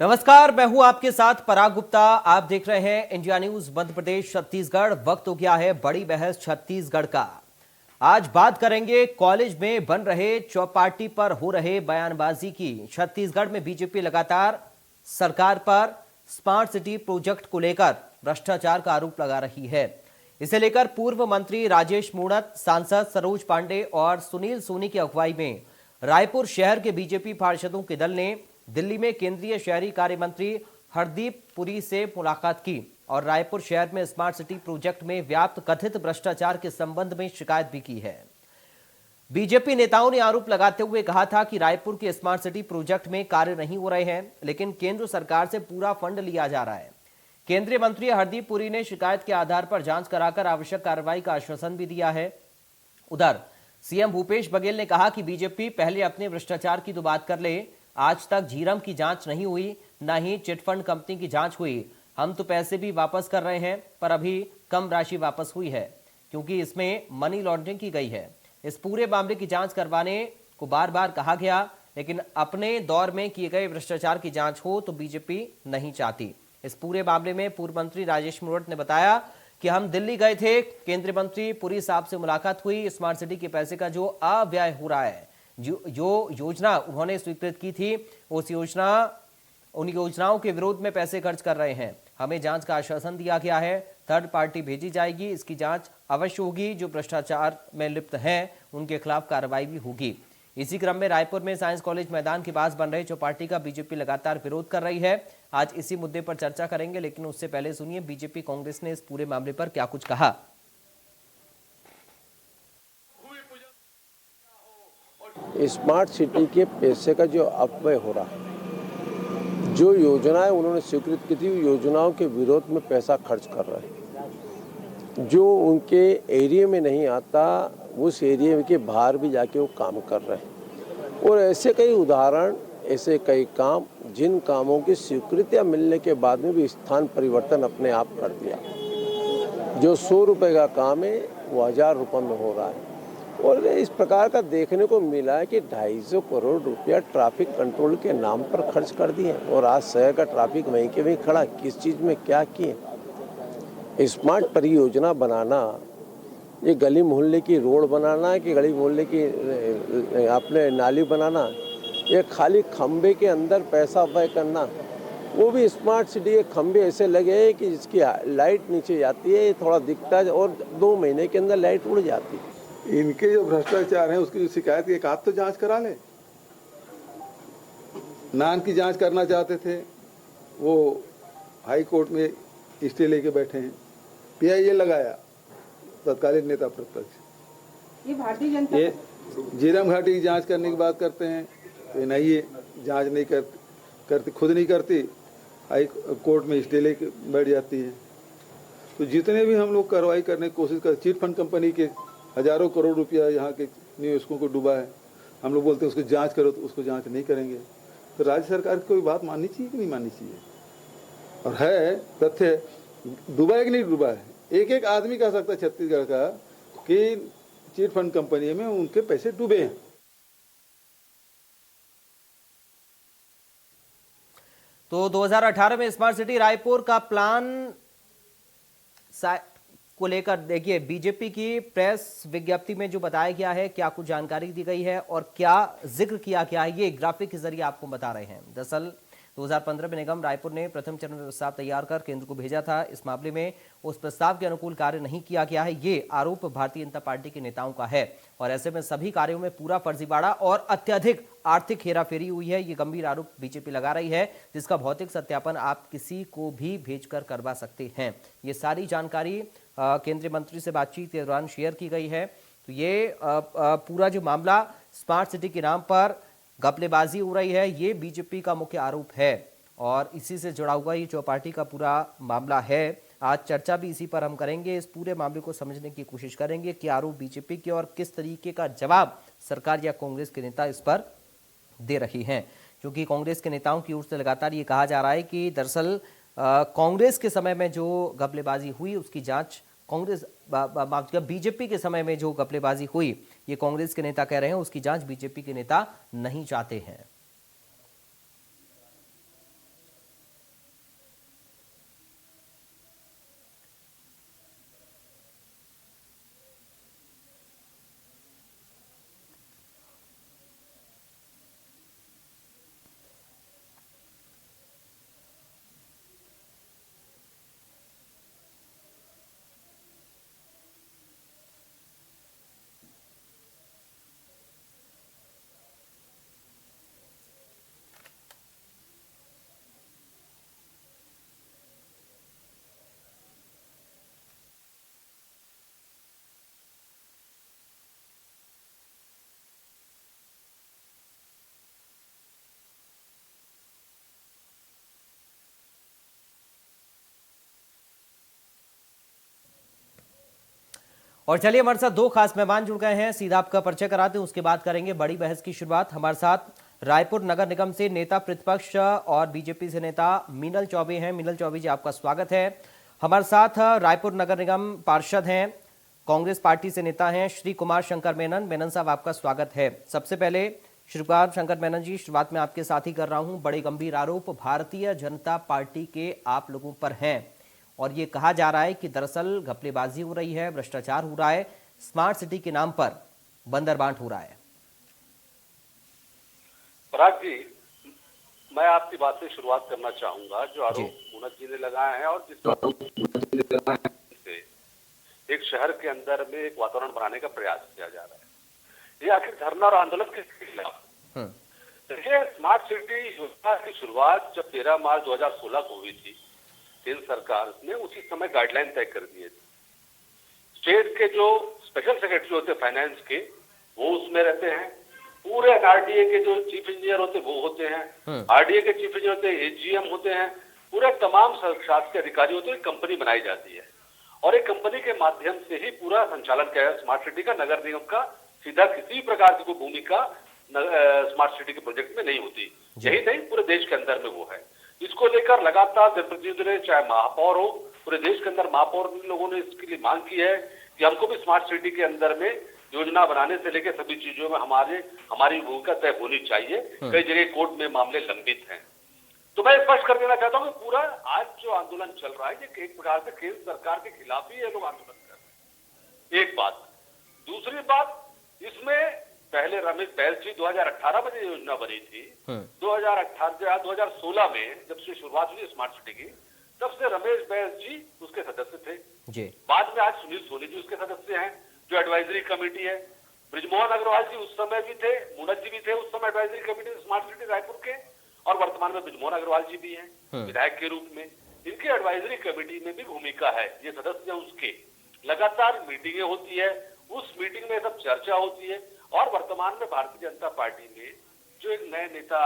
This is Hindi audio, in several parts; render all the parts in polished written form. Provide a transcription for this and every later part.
नमस्कार, मैं हूं आपके साथ पराग गुप्ता। आप देख रहे हैं इंडिया न्यूज मध्य प्रदेश छत्तीसगढ़। वक्त हो गया है बड़ी बहस छत्तीसगढ़ का। आज बात करेंगे कॉलेज में बन रहे चौपाटी पर हो रहे बयानबाजी की। छत्तीसगढ़ में बीजेपी लगातार सरकार पर स्मार्ट सिटी प्रोजेक्ट को लेकर भ्रष्टाचार का आरोप लगा रही है। इसे लेकर पूर्व मंत्री राजेश मूणत, सांसद सरोज पांडे और सुनील सोनी की अगुवाई में रायपुर शहर के बीजेपी पार्षदों के दल ने दिल्ली में केंद्रीय शहरी कार्य मंत्री हरदीप पुरी से मुलाकात की और रायपुर शहर में स्मार्ट सिटी प्रोजेक्ट में व्याप्त कथित भ्रष्टाचार के संबंध में शिकायत भी की है। बीजेपी नेताओं ने आरोप लगाते हुए कहा था कि रायपुर के स्मार्ट सिटी प्रोजेक्ट में कार्य नहीं हो रहे हैं, लेकिन केंद्र सरकार से पूरा फंड लिया जा रहा है। केंद्रीय मंत्री हरदीप पुरी ने शिकायत के आधार पर जांच कराकर आवश्यक कार्रवाई का आश्वासन भी दिया है। उधर सीएम भूपेश बघेल ने कहा कि बीजेपी पहले अपने भ्रष्टाचार की तो बात कर ले। आज तक झीरम की जांच नहीं हुई, न ही चिटफंड कंपनी की जांच हुई। हम तो पैसे भी वापस कर रहे हैं, पर अभी कम राशि वापस हुई है क्योंकि इसमें मनी लॉन्ड्रिंग की गई है। इस पूरे मामले की जांच करवाने को बार बार कहा गया, लेकिन अपने दौर में किए गए भ्रष्टाचार की जांच हो तो बीजेपी नहीं चाहती। इस पूरे मामले में पूर्व मंत्री राजेश मूणत ने बताया कि हम दिल्ली गए थे, केंद्रीय मंत्री पुरी साहब से मुलाकात हुई। स्मार्ट सिटी के पैसे का जो अव्यय हो रहा है, जो योजना उन्होंने स्वीकृत की थी, उन योजनाओं के विरोध में पैसे खर्च कर रहे हैं। हमें जांच का आश्वासन दिया गया है, थर्ड पार्टी भेजी जाएगी, इसकी जांच अवश्य होगी। जो भ्रष्टाचार में लिप्त हैं उनके खिलाफ कार्रवाई भी होगी। इसी क्रम में रायपुर में साइंस कॉलेज मैदान के पास बन रहे चौपाटी का बीजेपी लगातार विरोध कर रही है। आज इसी मुद्दे पर चर्चा करेंगे, लेकिन उससे पहले सुनिए बीजेपी कांग्रेस ने इस पूरे मामले पर क्या कुछ कहा। स्मार्ट सिटी के पैसे का जो अपव्यय हो रहा है, जो योजनाएं उन्होंने स्वीकृत की थी, योजनाओं के विरोध में पैसा खर्च कर रहे हैं। जो उनके एरिया में नहीं आता, उस एरिया के बाहर भी जाके वो काम कर रहे हैं। और ऐसे कई उदाहरण, ऐसे कई काम, जिन कामों की स्वीकृतियां मिलने के बाद में भी स्थान परिवर्तन अपने आप कर दिया। जो 100 रुपये का काम है वो 1000 रुपये में हो रहा है। और इस प्रकार का देखने को मिला है कि 250 करोड़ रुपया ट्रैफिक कंट्रोल के नाम पर खर्च कर दिए और आज शहर का ट्रैफिक वहीं के वहीं खड़ा। किस चीज़ में क्या किए? स्मार्ट परियोजना बनाना, ये गली मोहल्ले की रोड बनाना कि गली मोहल्ले की अपने नाली बनाना, ये खाली खंबे के अंदर पैसा व्यय करना, वो भी स्मार्ट सिटी के खंबे ऐसे लगे हैं कि जिसकी लाइट नीचे जाती है, थोड़ा दिखता है और 2 महीने के अंदर लाइट उड़ जाती है। इनके जो भ्रष्टाचार है उसकी जो शिकायत की एक आध तो जांच करा ले। नान की जांच करना चाहते थे, वो हाई कोर्ट में स्टे लेके बैठे हैं। पीआईए लगाया, तत्कालीन नेता प्रतिपक्ष। ये भारतीय जनता, ये झीरम घाटी की जांच करने की बात करते हैं तो ये नहीं है, जांच नहीं करती, खुद नहीं करती, हाई कोर्ट में स्टे लेके बैठ जाती है। तो जितने भी हम लोग कार्रवाई करने की कोशिश करते, चिट फंड कंपनी के हजारों करोड़ रुपया यहाँ के निवेशकों को डूबा है, हम लोग बोलते हैं उसको जांच करो, तो उसको जांच नहीं करेंगे। तो राज्य सरकार की कोई बात माननी चाहिए कि नहीं माननी चाहिए? और है तथ्य, डूबा है कि नहीं डूबा है? एक आदमी कह सकता है छत्तीसगढ़ का कि चिट फंड कंपनी में उनके पैसे डूबे हैं। तो 2018 में स्मार्ट सिटी रायपुर का प्लान को लेकर देखिए, बीजेपी की प्रेस विज्ञप्ति में जो बताया गया है, क्या कुछ जानकारी दी गई है और क्या जिक्र किया गया है, ये ग्राफिक के जरिए आपको बता रहे हैं। दरअसल 2015 में निगम रायपुर ने प्रथम चरण में प्रस्ताव तैयार कर केंद्र को भेजा था। इस मामले में उस प्रस्ताव के अनुकूल कार्य नहीं किया गया है, ये आरोप भारतीय जनता पार्टी के नेताओं का है। और ऐसे में सभी कार्यों में पूरा फर्जीवाड़ा और अत्यधिक आर्थिक हेराफेरी हुई है, ये गंभीर आरोप बीजेपी लगा रही है, जिसका भौतिक सत्यापन आप किसी को भी भेजकर करवा सकते हैं। ये सारी जानकारी केंद्रीय मंत्री से बातचीत के दौरान शेयर की गई है। तो ये पूरा जो मामला स्मार्ट सिटी के नाम पर घपलेबाजी हो रही है, ये बीजेपी का मुख्य आरोप है और इसी से जुड़ा हुआ ये चौपाटी का पूरा मामला है। आज चर्चा भी इसी पर हम करेंगे। इस पूरे मामले को समझने की कोशिश करेंगे कि आरोप बीजेपी के और किस तरीके का जवाब सरकार या कांग्रेस के नेता इस पर दे रही हैं। क्योंकि कांग्रेस के नेताओं की ओर से लगातार ये कहा जा रहा है कि दरअसल कांग्रेस के समय में जो घपलेबाजी हुई उसकी जांच बीजेपी के समय में जो घपलेबाजी हुई, ये कांग्रेस के नेता कह रहे हैं, उसकी जांच बीजेपी के नेता नहीं चाहते हैं। और चलिए हमारे साथ दो खास मेहमान जुड़ गए हैं, सीधा आपका परिचय कराते हैं, उसके बाद करेंगे बड़ी बहस की शुरुआत। हमारे साथ रायपुर नगर निगम से नेता प्रतिपक्ष और बीजेपी से नेता मीनल चौबे हैं। मीनल चौबे जी, आपका स्वागत है। हमारे साथ रायपुर नगर निगम पार्षद हैं, कांग्रेस पार्टी से नेता हैं श्री कुमार शंकर मेनन। मेनन साहब, आपका स्वागत है। सबसे पहले श्री कुमार शंकर मेनन जी, शुरुआत में आपके साथ ही कर रहा हूं। बड़े गंभीर आरोप भारतीय जनता पार्टी के आप लोगों पर हैं और ये कहा जा रहा है कि दरअसल घपलेबाजी हो रही है, भ्रष्टाचार हो रहा है, स्मार्ट सिटी के नाम पर बंदरबांट हो रहा है। पराग जी, मैं आपकी बात से शुरुआत करना चाहूंगा। जो आरोप मुनत जी ने लगाए हैं और जिस एक शहर के अंदर में एक वातावरण बनाने का प्रयास किया जा रहा है, ये आखिर धरना और आंदोलन किसके खिलाफ? देखिए, स्मार्ट सिटी योजना की शुरुआत जब 13 मार्च 2016 को हुई थी केंद्र सरकार ने, उसी समय गाइडलाइन तय कर दिए थे। स्टेट के जो स्पेशल सेक्रेटरी होते हैं फाइनेंस के, वो उसमें रहते हैं। पूरे आरडीए के जो चीफ इंजीनियर होते हैं वो होते हैं, आरडीए के चीफ इंजीनियर होते हैं, एजीएम होते हैं, पूरे तमाम शासकीय अधिकारी होते हैं। कंपनी बनाई जाती है और एक कंपनी के माध्यम से ही पूरा संचालन किया है स्मार्ट सिटी का। नगर निगम का सीधा किसी प्रकार की कोई भूमिका स्मार्ट सिटी के प्रोजेक्ट में नहीं होती। यही नहीं, पूरे देश के अंदर में वो है। इसको लेकर लगातार जनप्रतिनिधियों ने, चाहे महापौर हो, पूरे देश के अंदर महापौर लोगों ने इसके लिए मांग की है कि हमको भी स्मार्ट सिटी के अंदर में योजना बनाने से लेकर सभी चीजों में हमारी भूमिका तय होनी चाहिए। कई जगह कोर्ट में मामले लंबित हैं। तो मैं स्पष्ट कर देना चाहता हूँ कि पूरा आज जो आंदोलन चल रहा है, ये एक प्रकार से केंद्र सरकार के खिलाफ ही ये लोग आंदोलन कर रहे हैं। एक बात। दूसरी बात, इसमें पहले रमेश बैस जी 2018 में जो योजना बनी थी, 2016 में जब से शुरुआत हुई स्मार्ट सिटी की, तब से रमेश बैस जी उसके सदस्य थे जी। बाद में आज सुनील सोनी जी उसके सदस्य हैं, जो एडवाइजरी कमेटी है। ब्रिजमोहन अग्रवाल जी उस समय भी थे, मुनत जी भी थे उस समय advisory committee smart city Raipur के, और वर्तमान में ब्रिजमोहन अग्रवाल जी भी हैं विधायक के रूप में। इनकी एडवाइजरी कमेटी में भी भूमिका है, ये सदस्य उसके। लगातार मीटिंगें होती है, उस मीटिंग में सब चर्चा होती है। और वर्तमान में भारतीय जनता पार्टी में जो एक नए नेता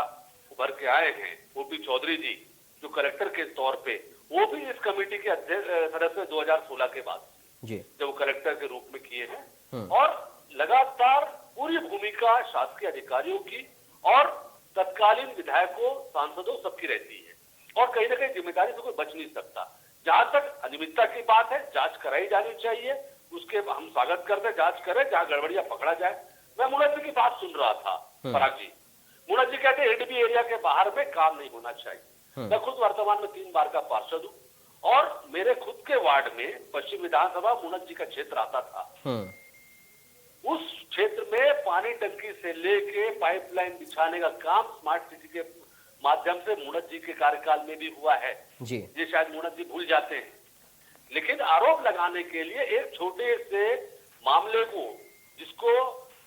उभर के आए हैं, ओपी चौधरी जी, जो कलेक्टर के तौर पे, वो भी इस कमेटी के अध्यक्ष सदस्य 2016 के बाद जी, जब वो कलेक्टर के रूप में किए हैं। और लगातार पूरी भूमिका शासकीय अधिकारियों की और तत्कालीन विधायकों, सांसदों, सबकी रहती है। और कहीं ना कहीं जिम्मेदारी से कोई बच नहीं सकता। जहां तक अनियमितता की बात है, जांच कराई जानी चाहिए, उसके हम स्वागत करते, जांच करें, जहां गड़बड़ियां पकड़ा जाए। मैं मुनत जी की बात सुन रहा था, पराग जी। मुनत जी कहते हैं एडबी एरिया के बाहर में काम नहीं होना चाहिए। मैं खुद वर्तमान में 3 बार का पार्षद हूं और मेरे खुद के वार्ड में पश्चिम विधानसभा मुनत जी का क्षेत्र आता था। उस क्षेत्र में पानी टंकी से लेके पाइपलाइन बिछाने का काम स्मार्ट सिटी के माध्यम से मुनत जी के कार्यकाल में भी हुआ है जी। ये शायद मुनत जी भूल जाते हैं, लेकिन आरोप लगाने के लिए एक छोटे से मामले को, जिसको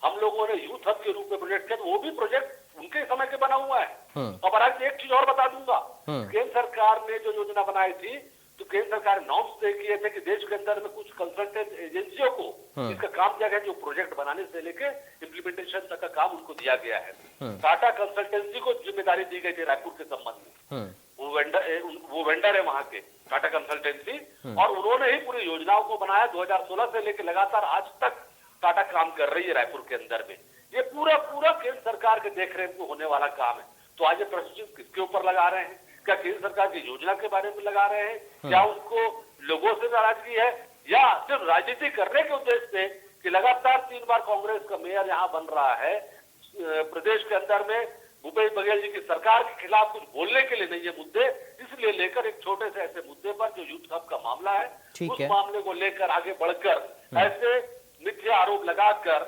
हम लोगों ने यूथ हब के रूप में प्रोजेक्ट किया, वो भी प्रोजेक्ट उनके समय के बना हुआ है। और आज एक चीज और बता दूंगा, केंद्र सरकार ने जो योजना बनाई थी, तो केंद्र सरकार नॉर्म्स तय किए थे कि देश के अंदर में कुछ कंसल्टेंट एजेंसियों को इसका काम दिया गया, जो प्रोजेक्ट बनाने से लेके इम्प्लीमेंटेशन तक का काम उनको दिया गया है। टाटा कंसल्टेंसी को जिम्मेदारी दी गई थी रायपुर के संबंध में। वो वेंडर है वहां के, टाटा कंसल्टेंसी, और उन्होंने ही पूरी योजनाओं को बनाया। 2016 से लेकर लगातार आज तक टाटा काम कर रही है रायपुर के अंदर में। ये पूरा केंद्र सरकार के देखरेख में होने वाला काम है। तो आज ये प्रश्न किसके ऊपर लगा रहे हैं? क्या केंद्र सरकार की योजना के बारे में लगा रहे हैं? क्या उनको लोगों से नाराजगी है, या सिर्फ राजनीति करने के उद्देश्य से कि लगातार 3 बार कांग्रेस का मेयर यहाँ बन रहा है, प्रदेश के अंदर में भूपेश बघेल जी की सरकार के खिलाफ कुछ बोलने के लिए नहीं है मुद्दे, इसलिए लेकर एक छोटे से ऐसे मुद्दे पर जो यूथ हब का मामला है, उस मामले को लेकर आगे बढ़कर ऐसे मिथ्या आरोप लगाकर,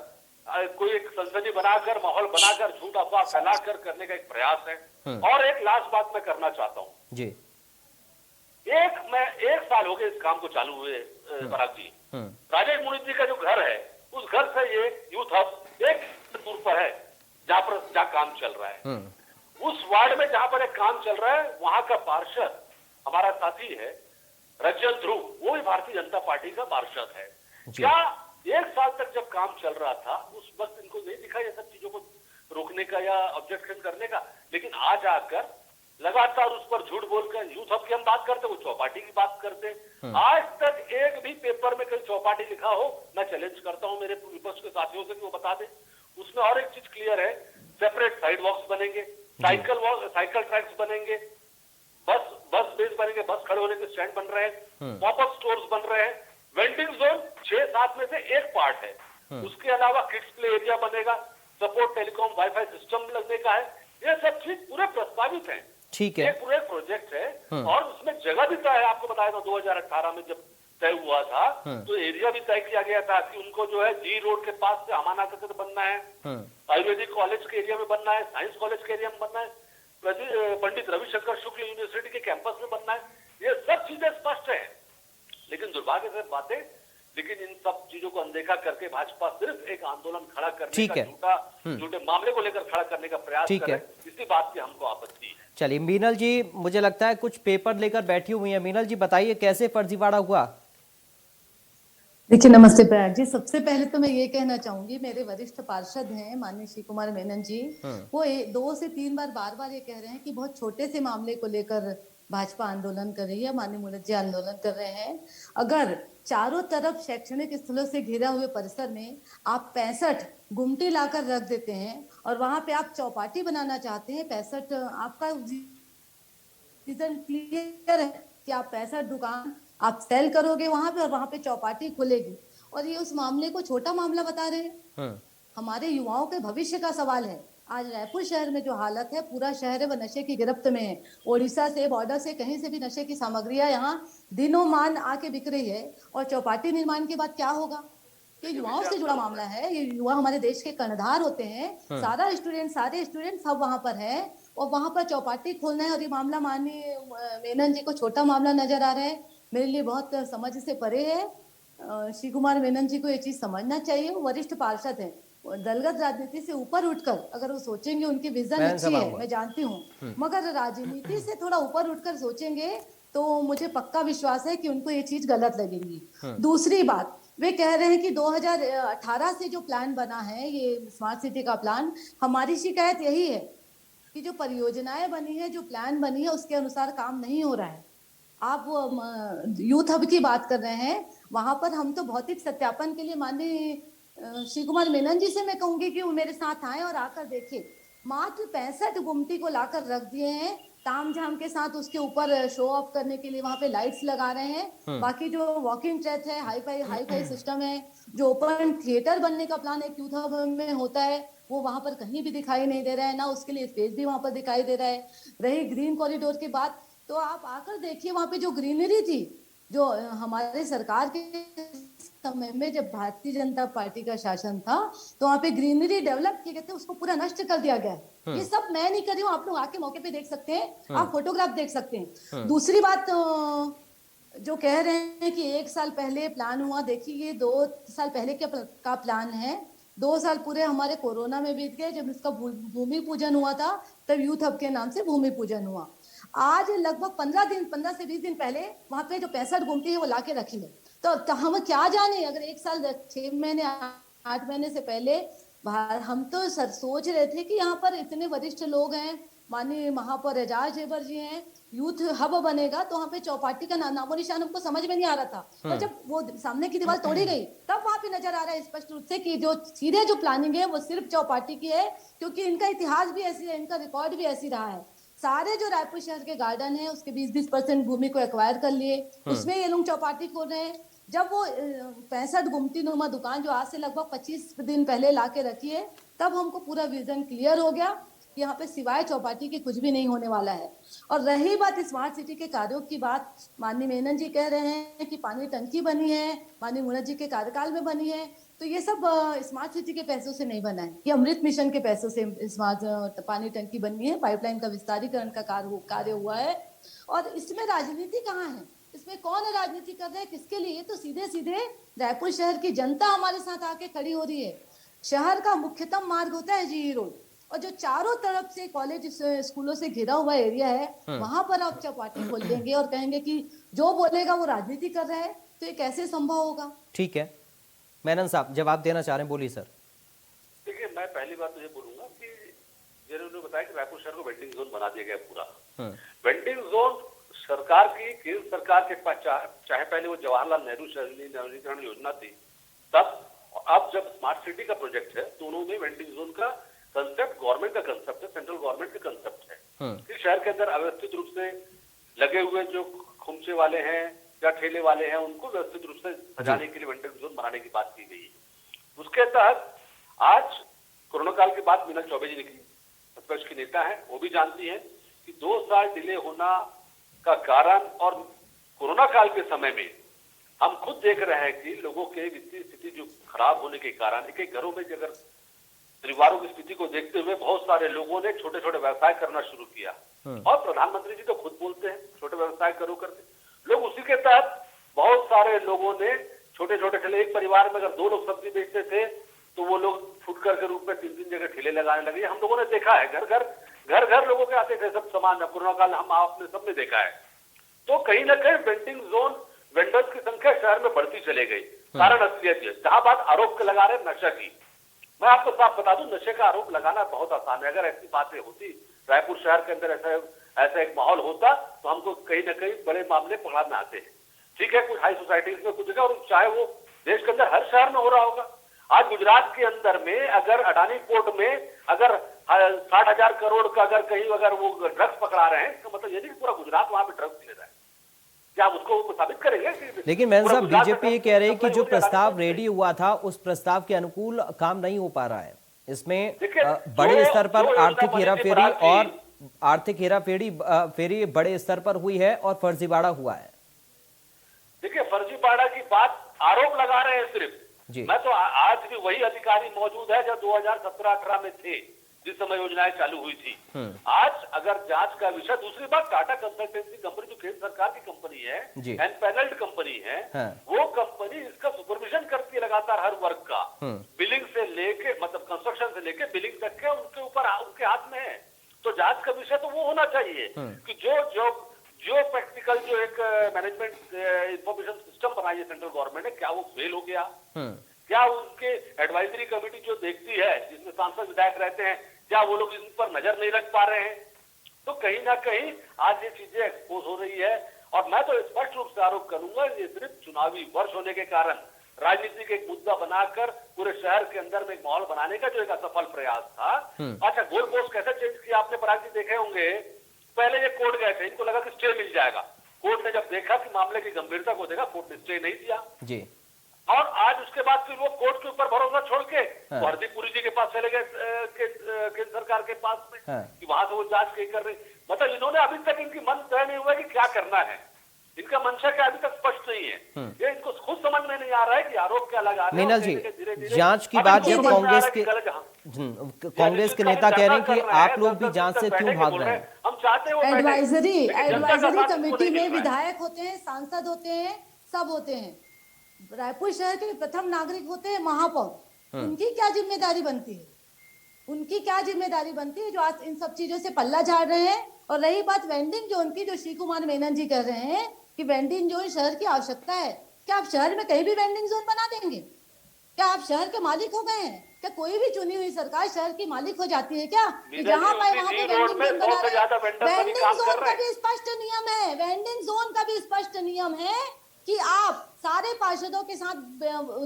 कोई एक सनसनी बनाकर, माहौल बनाकर, झूठ अफवाह फैलाकर करने का एक प्रयास है। और एक लास्ट बात मैं करना चाहता हूँ जी। एक साल हो गए इस काम को चालू हुए, पराग जी। राजेश मुनि जी का जो घर है, उस घर से ये यूथ हब एक दूर पर है, जहाँ काम चल रहा है। उस वार्ड में जहाँ पर एक काम चल रहा है, वहां का पार्षद हमारा साथी है रजन ध्रुव, वो भी भारतीय जनता पार्टी का पार्षद है। क्या 1 साल तक जब काम चल रहा था, उस वक्त इनको नहीं दिखा ये सब चीजों को रोकने का या ऑब्जेक्शन करने का? लेकिन आज आकर लगातार उस पर झूठ बोलकर यूथ हब की हम बात करते, वो चौपाटी की बात करते। आज तक एक भी पेपर में कहीं चौपाटी लिखा हो, मैं चैलेंज करता हूं मेरे विपक्ष के साथियों से कि वो बता दे। उसमें और एक चीज क्लियर है, सेपरेट साइड वॉक्स बनेंगे, साइकिल ट्रैक्स बनेंगे, बस बेस बनेंगे, बस खड़े होने के स्टैंड बन रहे हैं, पॉपअप स्टोर्स बन रहे हैं, वेंडिंग जोन 6-7 में से एक पार्ट है। उसके अलावा किड्स प्ले एरिया बनेगा, सपोर्ट टेलीकॉम वाईफाई सिस्टम लगने का है। ये सब चीज पूरे प्रस्तावित है। ठीक है, एक पूरा प्रोजेक्ट है और उसमें जगह भी तय है। आपको बताया था 2018 में जब तय हुआ था तो एरिया भी तय किया गया था कि उनको जो है जी रोड के पास से अमाना क्षेत्र बनना है, आयुर्वेदिक कॉलेज के एरिया में बनना है, साइंस कॉलेज के एरिया में बनना है, पंडित रविशंकर शुक्ल यूनिवर्सिटी के कैंपस में बनना है। ये सब चीजें स्पष्ट है, लेकिन दुर्भाग्य से बातें, लेकिन इन सब चीजों को अनदेखा करके भाजपा सिर्फ एक आंदोलन खड़ा करने का झूठे मामले को लेकर खड़ा करने का प्रयास करे, इसी बात की हमको आपत्ति है। चलिए मीनल जी, मुझे लगता है कुछ पेपर लेकर बैठी हुई हैं। मीनल जी बताइए कैसे फर्जीवाड़ा हुआ? देखिए, नमस्ते प्रयाग जी। सबसे पहले तो मैं ये कहना चाहूंगी, मेरे वरिष्ठ पार्षद हैं माननीय श्री कुमार मेनन जी, वो 2 से 3 बार ये कह रहे हैं कि बहुत छोटे से मामले को लेकर भाजपा आंदोलन कर रही है, माननीय मुलत जी आंदोलन कर रहे हैं। अगर चारों तरफ शैक्षणिक स्थलों से घिरा हुए परिसर में आप 65 गुमटी लाकर रख देते हैं और वहां पे आप चौपाटी बनाना चाहते हैं, 65 आपका रीजन क्लियर है कि आप 65 दुकान आप सेल करोगे वहां पे और वहां पे चौपाटी खुलेगी, और ये उस मामले को छोटा मामला बता रहे हैं। हमारे युवाओं के भविष्य का सवाल है। आज रायपुर शहर में जो हालत है, पूरा शहर है वो नशे की गिरफ्त में है। ओडिशा से, बॉर्डर से, कहीं से भी नशे की सामग्रियां यहाँ दिनों मान आके बिक रही है, और चौपाटी निर्माण के बाद क्या होगा? ये युवाओं से जुड़ा मामला है। ये युवा हमारे देश के कर्णधार होते हैं। सारे स्टूडेंट सब वहां पर है और वहां पर चौपाटी खोलना है, और ये मामला माननीय मेनन जी को छोटा मामला नजर आ रहा है। मेरे लिए बहुत समझ से परे है। श्री कुमार मेनन जी को ये चीज समझना चाहिए। वो वरिष्ठ पार्षद है, दलगत राजनीति से ऊपर उठकर अगर वो सोचेंगे, उनकी विजन अच्छी है, मैं जानती हूँ, मगर राजनीति से थोड़ा ऊपर उठकर सोचेंगे तो मुझे पक्का विश्वास है कि उनको ये चीज गलत लगेगी। दूसरी बात, वे कह रहे हैं कि 2018 से जो प्लान बना है, ये स्मार्ट सिटी का प्लान, हमारी शिकायत यही है कि जो परियोजनाएं बनी है, जो प्लान बनी है, उसके अनुसार काम नहीं हो रहा है। आप यूथ हब की बात कर रहे हैं, वहां पर हम तो भौतिक सत्यापन के लिए माननीय श्री कुमार मेनन जी से मैं कहूंगी कि वो मेरे साथ आए और आकर देखें। मात्र 65 गुमटी को लाकर रख दिए हैं, तामझाम के साथ उसके ऊपर शो ऑफ करने के लिए वहां पे लाइट्स लगा रहे हैं। बाकी जो वॉकिंग ट्रैक है, हाई सिस्टम है, जो ओपन थिएटर बनने का प्लान एक यूथ हब में होता है, वो वहां पर कहीं भी दिखाई नहीं दे रहा है, ना उसके लिए स्पेस भी वहां पर दिखाई दे रहा है। रही ग्रीन कॉरिडोर की बात, तो आप आकर देखिए वहां पे जो ग्रीनरी थी, जो हमारे सरकार के समय में जब भारतीय जनता पार्टी का शासन था, तो वहां पे ग्रीनरी डेवलप किए गए थे, उसको पूरा नष्ट कर दिया गया है। ये सब मैं नहीं कर रही हूँ, आप लोग आके मौके पे देख सकते हैं, आप फोटोग्राफ देख सकते हैं। दूसरी बात, जो कह रहे हैं कि 1 साल पहले प्लान हुआ, देखिए ये 2 साल पहले का प्लान है। 2 साल पूरे हमारे कोरोना में बीत गए। जब इसका भूमि पूजन हुआ था, तब यूथ हब के नाम से भूमि पूजन हुआ। आज लगभग 15 से 20 दिन पहले वहां पे जो 65 गुमटी है वो लाके रखी है। तो हम क्या जाने, अगर 1 साल 6 महीने 8 महीने से पहले हम तो सोच रहे थे कि यहाँ पर इतने वरिष्ठ लोग हैं, माननीय महापौर एजाज ढेबर जी हैं, यूथ हब बनेगा, तो वहाँ पे चौपाटी का नामो निशान हमको समझ में नहीं आ रहा था। और जब वो सामने की दीवार तोड़ी गई, तब वहां पे नजर आ रहा है स्पष्ट रूप से कि जो सीधे जो प्लानिंग है वो सिर्फ चौपाटी की है, क्योंकि इनका इतिहास भी ऐसी है, इनका रिकॉर्ड भी ऐसी रहा है। सारे जो रायपुर शहर के गार्डन है, उसके 20% भूमि को एक्वायर कर लिए, उसमें ये लोग चौपाटी खोल रहे हैं। जब वो 65 गुमटी नुमा दुकान जो आज से लगभग 25 दिन पहले ला के रखी है, तब हमको पूरा विजन क्लियर हो गया कि यहाँ पे सिवाय चौपाटी के कुछ भी नहीं होने वाला है। और रही बात स्मार्ट सिटी के कार्यों की बात, माननीय मेनन जी कह रहे हैं कि पानी टंकी बनी है, माननीय मुलत जी के कार्यकाल में बनी है, तो ये सब स्मार्ट सिटी के पैसों से नहीं बना है, ये अमृत मिशन के पैसों से स्मार्ट पानी टंकी बनी है, पाइपलाइन का विस्तारीकरण का कार्य हुआ है। और इसमें राजनीति कहाँ है? इसमें कौन राजनीति कर रहा है, किसके लिए? ये तो सीधे सीधे रायपुर शहर की जनता हमारे साथ आके खड़ी हो रही है। शहर का मुख्यतम मार्ग होता है जीई रोड, और जो चारों तरफ से कॉलेज स्कूलों से घिरा हुआ एरिया है, वहां पर आप चौपाटी खोल देंगे और कहेंगे कि जो बोलेगा वो राजनीति कर रहा है, तो ये कैसे संभव होगा? ठीक है, मेनन साहब जवाब देना चाह रहे हैं, बोलिए सर। देखिए, मैं पहली बात तो ये बोलूंगा कि जिन्होंने बताया कि रायपुर शहर को वेंडिंग जोन बना दिया गया पूरा। वेंडिंग जोन सरकार की, केंद्र सरकार के पास, चाहे पहले वो जवाहरलाल नेहरू शहरी नवीनीकरण योजना थी तब, अब जब स्मार्ट सिटी का प्रोजेक्ट है तो उन्होंने वेंडिंग जोन का कंसेप्ट गवर्नमेंट का कंसेप्ट है, सेंट्रल गवर्नमेंट का कंसेप्ट है कि शहर के अंदर अव्यवस्थित रूप से लगे हुए जो खुमचे वाले हैं या ठेले वाले हैं उनको व्यवस्थित रूप से सजाने के लिए वेंडिंग जोन बनाने की बात की गई है। उसके तहत आज कोरोना काल के बाद मीनल चौबे जी निकली, प्रतिपक्ष की नेता है, वो भी जानती है कि 2 साल डिले होना का कारण, और कोरोना काल के समय में हम खुद देख रहे हैं कि लोगों के वित्तीय स्थिति जो खराब होने के कारण एक एक घरों में अगर परिवारों की स्थिति को देखते हुए बहुत सारे लोगों ने छोटे छोटे व्यवसाय करना शुरू किया, और प्रधानमंत्री जी तो खुद बोलते हैं छोटे व्यवसाय करो करके, लोग उसी के तहत बहुत सारे लोगों ने छोटे छोटे ठेले, एक परिवार में अगर 2 लोग सब्जी बेचते थे तो वो लोग फुटकर के रूप में 3-3 जगह ठेले लगाने लगे। हम लोगों ने देखा है, घर घर लोगों के आते थे सब सामान, कोरोना काल हम आपने सबने देखा है। तो कहीं ना कहीं वेंडिंग जोन वेंडर्स की संख्या शहर में बढ़ती चले गई। कारण असलियत है, जहां बात आरोप के लगा रहे नशा की, मैं आपको साफ बता दूं, नशे का आरोप लगाना बहुत आसान है। अगर ऐसी बातें होती, रायपुर शहर के अंदर ऐसा एक माहौल होता तो हमको कहीं ना कहीं बड़े मामले पकड़ा में आते हैं। ठीक है, कुछ हाई सोसाइटीज में कुछ जगह, और चाहे वो देश के अंदर हर शहर में हो रहा होगा। आज गुजरात के अंदर में अगर अडानी पोर्ट में अगर 60,000 करोड़ का अगर कहीं अगर वो ड्रग्स पकड़ा रहे हैं, तो मतलब यदि पूरा गुजरात वहां पे ड्रग्स ले रहा है, क्या आप उसको साबित करेंगे? लेकिन मेहन साहब, बीजेपी ये कह रही है कि जो प्रस्ताव रेडी हुआ था उस प्रस्ताव के अनुकूल काम नहीं हो पा रहा है। इसमें बड़े स्तर पर आर्थिक हेराफेरी और आर्थिक हेराफेरी बड़े स्तर पर हुई है और फर्जीवाड़ा हुआ है। देखिए, फर्जीवाड़ा की बात आरोप लगा रहे हैं सिर्फ जी। मैं तो आज भी वही अधिकारी मौजूद है जो 2017-18 में थे, जिस समय योजनाएं चालू हुई थी। आज अगर जांच का विषय, दूसरी बात, टाटा कंसल्टेंसी कंपनी जो केंद्र सरकार की कंपनी है, एनपैनल्ड कंपनी है, वो कंपनी इसका सुपरविजन करती है लगातार हर वर्ग का, बिलिंग से लेके, मतलब कंस्ट्रक्शन से लेके बिलिंग तक के उनके ऊपर उनके हाथ में है। तो जांच का विषय तो वो होना चाहिए कि जो प्रैक्टिकल जो एक मैनेजमेंट इंफॉर्मेशन सिस्टम बनाई है सेंट्रल गवर्नमेंट ने, क्या वो फेल हो गया? क्या उनके एडवाइजरी कमेटी जो देखती है, जिसमें सांसद विधायक रहते हैं, क्या वो लोग इन पर नजर नहीं रख पा रहे हैं? तो कहीं ना कहीं आज ये चीजें एक्सपोज हो रही है, और मैं तो स्पष्ट रूप से आरोप करूंगा, ये सिर्फ चुनावी वर्ष होने के कारण राजनीतिक एक मुद्दा बनाकर पूरे शहर के अंदर में एक माहौल बनाने का जो एक असफल प्रयास था। अच्छा, गोल पोस्ट कैसे चेंज किया आपने पराग जी देखे होंगे। पहले ये कोर्ट गए थे, इनको लगा कि स्टे मिल जाएगा। कोर्ट ने जब देखा कि मामले की गंभीरता को देखा, कोर्ट ने स्टे नहीं दिया जी। और आज उसके बाद फिर वो कोर्ट के ऊपर भरोसा छोड़ के हरदीप पुरी जी के पास चले गए, केंद्र सरकार के पास में, कि वहां से वो जांच कहीं कर रही। मतलब इन्होंने अभी तक इनकी मन तय नहीं हुआ कि क्या करना है, इनका मंशा क्या अभी तक स्पष्ट नहीं है। ये इनको खुद समझ में नहीं आ रहा है कि आरोप क्या लगा रहे हैं। मीनल जी, जांच की बात जब कांग्रेस के नेता कह रहे हैं कि आप लोग भी जांच से क्यों भाग रहे हैं? हम चाहते हैं एडवाइजरी कमेटी में विधायक होते हैं, सांसद होते हैं, सब होते हैं। रायपुर शहर के प्रथम नागरिक होते हैं महापौर, उनकी क्या जिम्मेदारी बनती है? उनकी क्या जिम्मेदारी बनती है जो आज इन सब चीजों से पल्ला झाड़ रहे हैं? और रही बात वेंडिंग जोन की, जो श्री कुमार मेनन जी कर रहे हैं कि वेंडिंग जोन शहर की आवश्यकता है, क्या आप शहर में कहीं भी वेंडिंग जोन बना देंगे? क्या आप शहर के मालिक हो गए हैं? क्या कोई भी चुनी हुई सरकार शहर की मालिक हो जाती है क्या? कि जहां पाए वहां पे वेंडिंग जोन बना रहे हैं। वेंडिंग जोन का भी स्पष्ट नियम है, वेंडिंग जोन का भी स्पष्ट नियम है कि आप सारे पार्षदों के साथ,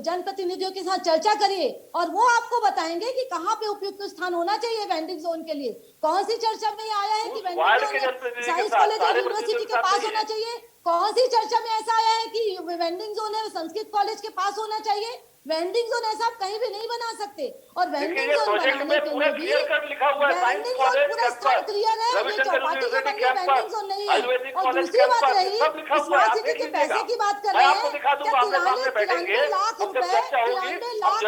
जनप्रतिनिधियों के साथ चर्चा करिए और वो आपको बताएंगे कि कहाँ पे उपयुक्त स्थान होना चाहिए वेंडिंग जोन के लिए। कौन सी चर्चा में आया है कि वेंडिंग जोन साइंस कॉलेज और यूनिवर्सिटी के पास होना चाहिए? कौन सी चर्चा में ऐसा आया है कि वेंडिंग जोन है संस्कृत कॉलेज के पास होना चाहिए? वेंडिंग जोन ऐसा आप कहीं भी नहीं बना सकते। और वेंडिंग जोन बनाने के लिए भी वेंडिंग जोन पूरा स्थान क्लियर है, ये चौपाटी के बदले वेंडिंग जोन नहीं है। और दूसरी बात रही स्मार्ट सिटी के पैसे की बात कर रहे हैं, क्या 93 लाख रुपए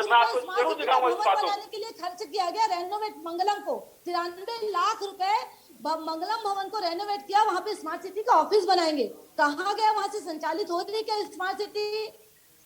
स्मार्ट सिटी का भवन बनाने के लिए खर्च किया गया? रेनोवेट मंगलम को 93 लाख रुपए मंगलम भवन को रेनोवेट किया, वहां पे स्मार्ट सिटी का ऑफिस बनाएंगे। कहाँ गया? वहां से संचालित हो रही क्या स्मार्ट सिटी?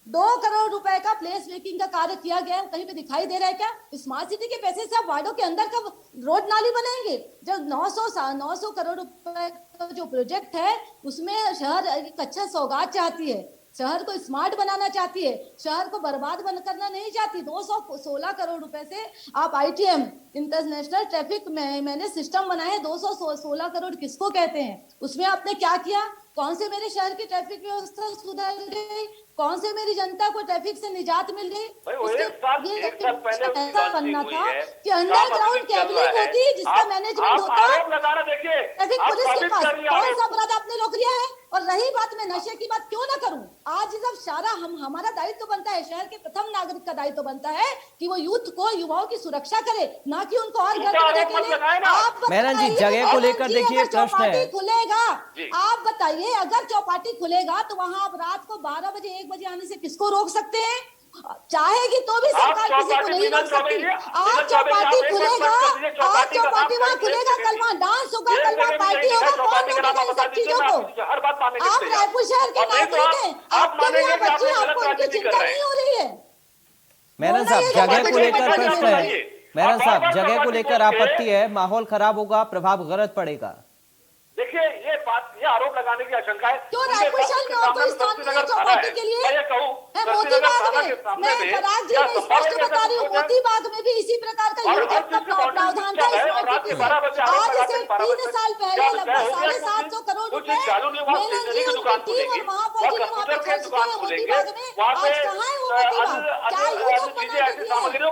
2 करोड़ रुपए का प्लेस मेकिंग का कार्य किया गया है, कहीं पे दिखाई दे रहा है क्या? स्मार्ट सिटी के पैसे से आप वार्डों के अंदर का रोड नाली बनाएंगे? जब 900 करोड़ रुपए का जो प्रोजेक्ट है उसमें शहर एक अच्छा सौगात चाहती है, शहर को स्मार्ट बनाना चाहती है, शहर को बर्बाद करना नहीं चाहती। 216 करोड़ रुपए से आप ITM international traffic manage system बनाए, 216 करोड़ किसको कहते हैं? उसमें आपने क्या किया? कौन से मेरे शहर की ट्रैफिक व्यवस्था सुधर गई? कौन से मेरी जनता को ट्रैफिक से निजात मिल गई? ऐसा बनना था कि अंडरग्राउंड कैबलिंग होती जिसका मैनेजमेंट होता। ट्रैफिक पुलिस के पास कौन सा अपराध आपने रोक लिया है? और रही बात, मैं नशे की बात क्यों ना करूं, आज जब सारा हमारा दायित्व बनता है, शहर के प्रथम नागरिक का दायित्व बनता है कि वो यूथ को, युवाओं की सुरक्षा करे, ना कि उनको और आप मेनन जी, जगह को लेकर देखिए प्रश्न है। खुलेगा, आप बताइए, अगर चौपाटी खुलेगा तो वहां आप रात को 12 बजे 1 बजे आने से किसको रोक सकते हैं? चाहेगी तो भी सरकार किसी को नहीं रोक सकती। आज चौपाटी खुलेगा, आज चौपाटी वहाँ खुलेगा, कल वहाँ डांस होगा, कल वहाँ पार्टी होगा, कौन रोकेगा इन सब चीजों को? आप रायपुर शहर के नागरिक हैं, आपके लिए बच्चे, आपको उनकी चिंता नहीं हो रही है। मेनन साहब, जगह को लेकर प्रश्न है। मेनन साहब, जगह को लेकर आपत्ति है, माहौल खराब होगा, प्रभाव गलत पड़ेगा। देखिए, ये आरोप लगाने की आशंका है। क्यों रायपुर शहर में और कोई स्थान नहीं है चौपाटी के लिए? मोती बाग में, मैं पराग जी में स्पष्ट बता रही हूँ, मोती बाग में भी इसी प्रकार का प्रावधान था। आज से 3 साल पहले लगभग 750 करोड़ रुपए मेनन जी, उनकी टीम और महापौर जी ने वहाँ पे खर्च किए मोती बाग में। आज कहाँ है वो मोती बाग? क्या यूथ बना दिया?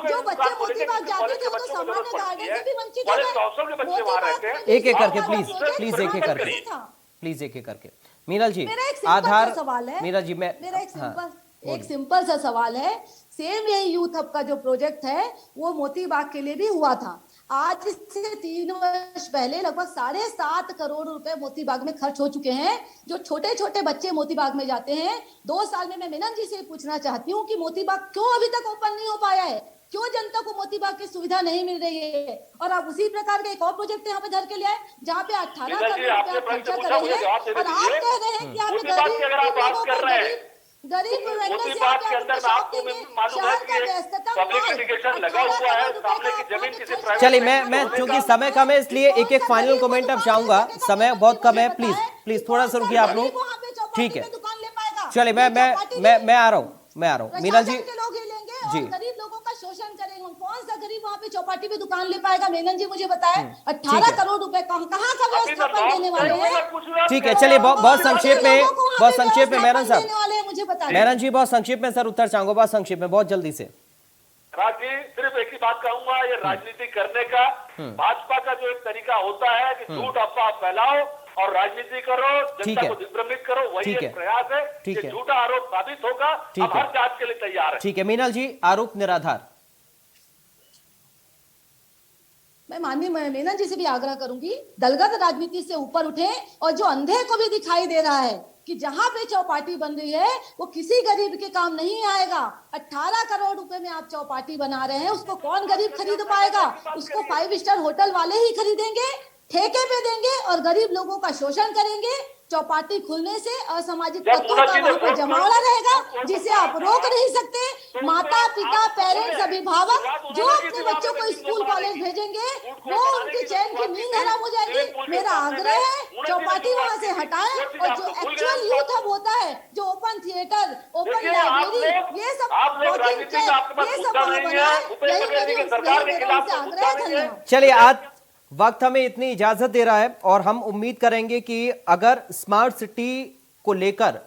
जो बच्चे मोती बाग जाते थे वो तो सामान्य गार्डन से भी वंचित हो गए। एक एक करके प्लीज एक एक करके प्लीज एक एक करके। मीनल जी, आधार सवाल है, मीनल जी, मेरा एक सिंपल सा सवाल है। सेम यही यूथ हब का जो प्रोजेक्ट है वो मोती बाग के लिए भी हुआ था। आज से 3 वर्ष पहले लगभग 7.5 करोड़ रुपए मोती बाग में खर्च हो चुके हैं। जो छोटे छोटे बच्चे मोती बाग में जाते हैं, 2 साल में मैं मेनन जी से पूछना चाहती हूँ कि मोती बाग क्यों अभी तक ओपन नहीं हो पाया है? क्यों जनता को मोती बाग की सुविधा नहीं मिल रही है? और आप उसी प्रकार का एक और प्रोजेक्ट यहाँ पे धर के लिया है जहाँ पे 18 करोड़ रुपया खर्चा कर रहे हैं, और आप कह रहे हैं कि आप गरीब चलिए, मैं क्योंकि समय कम है इसलिए एक एक फाइनल कमेंट अब चाहूंगा, समय बहुत कम है। प्लीज थोड़ा सा रुकिए आप लोग, ठीक है? चलिए, मैं आ रहा हूँ मीनल जी जी। गरीब लोगों का शोषण करेंगे, कौन सा गरीब वहाँ पे चौपाटी पे दुकान ले पाएगा? मेनन जी मुझे बताएं, 18 करोड़ रुपए कहाँ का व्यवस्थापन देने वाले हैं? ठीक है, चलिए बहुत संक्षेप में मेनन साहब, मुझे बताएं। मेनन जी बहुत संक्षेप में सर उत्तर चाहूंगा, बहुत संक्षेप में, बहुत जल्दी से। राजी, सिर्फ एक ही बात कहूंगा, ये राजनीति करने का भाजपा का जो एक तरीका होता है कि झूठ अफवाह फैलाओ और राजनीति करो, जनता को दिग्भ्रमित करो, वही एक प्रयास है। ठीक है, झूठा आरोप साबित होगा, हम हर जांच के लिए तैयार है। ठीक है मीनल जी, आरोप निराधार। मैं माननीय मेनन जी से भी आग्रह करूंगी, दलगत राजनीति से ऊपर उठे और जो अंधे को भी दिखाई दे रहा है कि जहां पे चौपाटी बन रही है वो किसी गरीब के काम नहीं आएगा। 18 करोड़ रुपए में आप चौपाटी बना रहे हैं, उसको कौन गरीब खरीद पाएगा? उसको 5 स्टार होटल वाले ही खरीदेंगे, ठेके पे देंगे और गरीब लोगों का शोषण करेंगे। चौपाटी खुलने से असामाजिक तत्वों का वहां पर जमावड़ा रहेगा जिसे आप रोक नहीं सकते। माता पिता, पेरेंट्स, अभिभावक जो अपने बच्चों को स्कूल कॉलेज भेजेंगे वो उनकी चैन की नींद हराम हो जाएगी। मेरा आग्रह है चौपाटी वहां से हटाएं और जो एक्चुअल यूथ हब होता है, जो ओपन थिएटर, ओपन लाइब्रेरी, ये सब वहां बनाए, यही मेरा आग्रह है। धन्यवाद। चलिए, आज वक्त हमें इतनी इजाजत दे रहा है और हम उम्मीद करेंगे कि अगर स्मार्ट सिटी को लेकर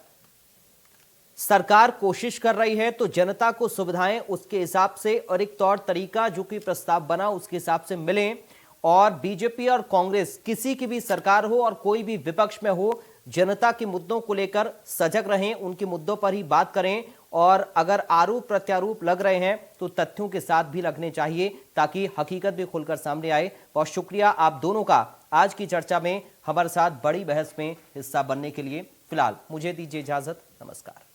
सरकार कोशिश कर रही है तो जनता को सुविधाएं उसके हिसाब से और एक तौर तरीका जो कि प्रस्ताव बना उसके हिसाब से मिले, और बीजेपी और कांग्रेस किसी की भी सरकार हो और कोई भी विपक्ष में हो, जनता के मुद्दों को लेकर सजग रहें, उनके मुद्दों पर ही बात करें, और अगर आरोप प्रत्यारोप लग रहे हैं तो तथ्यों के साथ भी लगने चाहिए ताकि हकीकत भी खुलकर सामने आए। बहुत शुक्रिया आप दोनों का आज की चर्चा में हमारे साथ बड़ी बहस में हिस्सा बनने के लिए। फिलहाल मुझे दीजिए इजाजत, नमस्कार।